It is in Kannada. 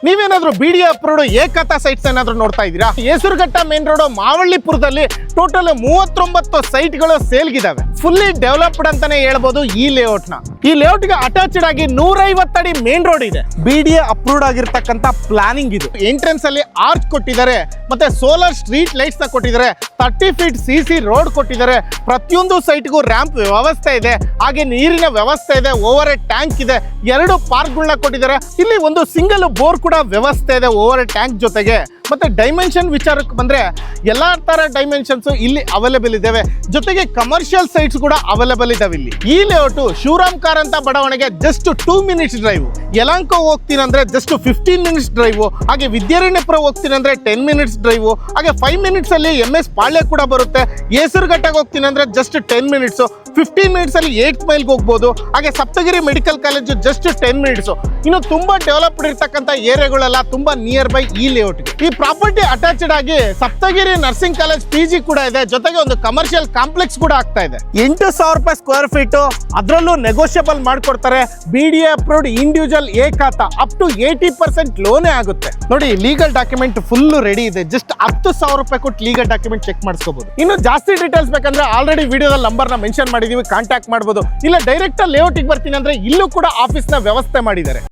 ನೀವೇನಾದ್ರೂ ಬಿಡಿ ಅಪ್ರೂವ್ಡ್ ಏಕತಾ ಸೈಟ್ಸ್ ಏನಾದ್ರೂ ನೋಡ್ತಾ ಇದ್ದೀರಾ? ಹೇಸರಘಟ್ಟ ಮೇನ್ ರೋಡ್ ಮಾವಳ್ಳಿಪುರದಲ್ಲಿ ಟೋಟಲ್ 39 ಸೈಟ್ಗಳು ಸೇಲ್ಗಿದಾವೆ. ಫುಲ್ಲಿ ಡೆವಲಪ್ಡ್ ಅಂತಾನೆ ಹೇಳ್ಬೋದು ಈ ಲೇಔಟ್ ನ. ಈ ಲೇಔಟ್ ಗೆ ಅಟ್ಯಾಚ್ಡ್ ಆಗಿ 150 ಅಡಿ ಮೇನ್ ರೋಡ್ ಇದೆ. ಬಿಡಿಎ ಅಪ್ರೂವ್ಡ್ ಆಗಿರ್ತಕ್ಕಂಥ ಪ್ಲಾನಿಂಗ್ ಇದು. ಎಂಟ್ರೆನ್ಸ್ ಅಲ್ಲಿ ಆರ್ಚ್ ಕೊಟ್ಟಿದ್ದಾರೆ, ಮತ್ತೆ ಸೋಲಾರ್ ಸ್ಟ್ರೀಟ್ ಲೈಟ್ಸ್ ನ ಕೊಟ್ಟಿದ್ದಾರೆ, 30 ಫೀಟ್ CC ರೋಡ್ ಕೊಟ್ಟಿದ್ದಾರೆ. ಪ್ರತಿಯೊಂದು ಸೈಟ್ಗೂ ರ್ಯಾಂಪ್ ವ್ಯವಸ್ಥೆ ಇದೆ, ಹಾಗೆ ನೀರಿನ ವ್ಯವಸ್ಥೆ ಇದೆ, ಓವರ್ ಹೆಡ್ ಟ್ಯಾಂಕ್ ಇದೆ, 2 ಪಾರ್ಕ್ಗಳನ್ನ ಕೊಟ್ಟಿದ್ದಾರೆ. ಇಲ್ಲಿ ಒಂದು ಸಿಂಗಲ್ ಬೋರ್ ಕೂಡ ವ್ಯವಸ್ಥೆ ಇದೆ ಓವರ್ ಹೆಡ್ ಟ್ಯಾಂಕ್ ಜೊತೆಗೆ. ಮತ್ತೆ ಡೈಮೆನ್ಷನ್ ವಿಚಾರಕ್ಕೆ ಬಂದ್ರೆ ಎಲ್ಲಾ ತರ ಡೈಮೆನ್ಷನ್ಸ್ ಇಲ್ಲಿ ಅವೈಲೇಬಲ್ ಇದಾವೆ. ಜೊತೆಗೆ ಕಮರ್ಷಿಯಲ್ ಸೈಟ್ಸ್ ಕೂಡ ಅವೈಲೇಬಲ್ ಇದಾವೆ ಇಲ್ಲಿ. ಈ ಲೇಔಟ್ ಶಿವರಾಮ್ ಕಾರಂತ ಬಡಾವಣೆಗೆ ಜಸ್ಟ್ 2 ಮಿನಿಟ್ಸ್ ಡ್ರೈವ್. ಯಲಹಂಕ ಹೋಗ್ತೀನಿ ಅಂದ್ರೆ ಜಸ್ಟ್ 15 ಮಿನಿಟ್ಸ್ ಡ್ರೈವ್. ಹಾಗೆ ವಿದ್ಯಾರಣ್ಯಪುರ ಹೋಗ್ತೀನಿ ಅಂದ್ರೆ 10 ಮಿನಿಟ್ಸ್ ಡ್ರೈವ್. ಹಾಗೆ 5 ಮಿನಿಟ್ಸ್ ಅಲ್ಲಿ MS ಪಾಳ್ಯ ಕೂಡ ಬರುತ್ತೆ. ಹೇಸರಘಟ್ಟಗೆ ಹೋಗ್ತೀನಿ ಅಂದ್ರೆ ಜಸ್ಟ್ 10 ಮಿನಿಟ್ಸ್. 15 ಮಿನಿಟ್ಸ್ ಅಲ್ಲಿ 8 ಮೈಲ್ಗೆ ಹೋಗ್ಬೋದು. ಹಾಗೆ Saptagiri medical college just 10 minutes. ಇನ್ನು ತುಂಬಾ ಡೆವಲಪ್ಡ್ ಇರ್ತಕ್ಕಂಥ ಏರಿಯಾಗಳೆಲ್ಲ ತುಂಬಾ ನಿಯರ್ ಬೈ ಈ ಲೇಔಟ್. ಈ ಪ್ರಾಪರ್ಟಿ ಅಟ್ಯಾಚ್ಡ್ ಆಗಿ ಸಪ್ತಗಿರಿ ನರ್ಸಿಂಗ್ ಕಾಲೇಜ್ PG ಕೂಡ ಇದೆ. ಜೊತೆಗೆ ಒಂದು ಕಮರ್ಷಿಯಲ್ ಕಾಂಪ್ಲೆಕ್ಸ್ ಕೂಡ ಆಗ್ತಾ ಇದೆ. 8,000 ರೂಪಾಯಿ ಸ್ಕ್ವೇರ್ ಫೀಟ್, ಅದರಲ್ಲೂ ನೆಗೋಷಿಯಬಲ್ ಮಾಡ್ಕೊಡ್ತಾರೆ. BDA ಅಪ್ರೂವ್ಡ್ ಇಂಡಿವಿಜುವಲ್ ಏಕಾತ ಅಪ್ ಟು 80% ಲೋನೇ ಆಗುತ್ತೆ. ನೋಡಿ, ಲೀಗಲ್ ಡಾಕ್ಯುಮೆಂಟ್ ಫುಲ್ ರೆಡಿ ಇದೆ. ಜಸ್ಟ್ 10,000 ರೂಪಾಯಿ ಕೊಟ್ಟು ಲೀಗಲ್ ಡಾಕ್ಯುಮೆಂಟ್ ಚೆಕ್ ಮಾಡಿಸ್ಕೋಬಹುದು. ಇನ್ನು ಜಾಸ್ತಿ ಡೀಟೇಲ್ಸ್ ಬೇಕಂದ್ರೆ ಆಲ್ರೆಡಿ ವಿಡಿಯೋದಲ್ಲಿ ನಂಬರ್ ನ ಮೆನ್ಷನ್ ಮಾಡಿದೀವಿ, ಕಾಂಟ್ಯಾಕ್ಟ್ ಮಾಡಬಹುದು. ಇಲ್ಲ ಡೈರೆಕ್ಟ್ ಲೇಔಟ್ ಗೆ ಬರ್ತೀನಿ ಅಂದ್ರೆ ಇಲ್ಲೂ ಕೂಡ ಆಫೀಸ್ ನ ವ್ಯವಸ್ಥೆ ಮಾಡಿದ್ದಾರೆ.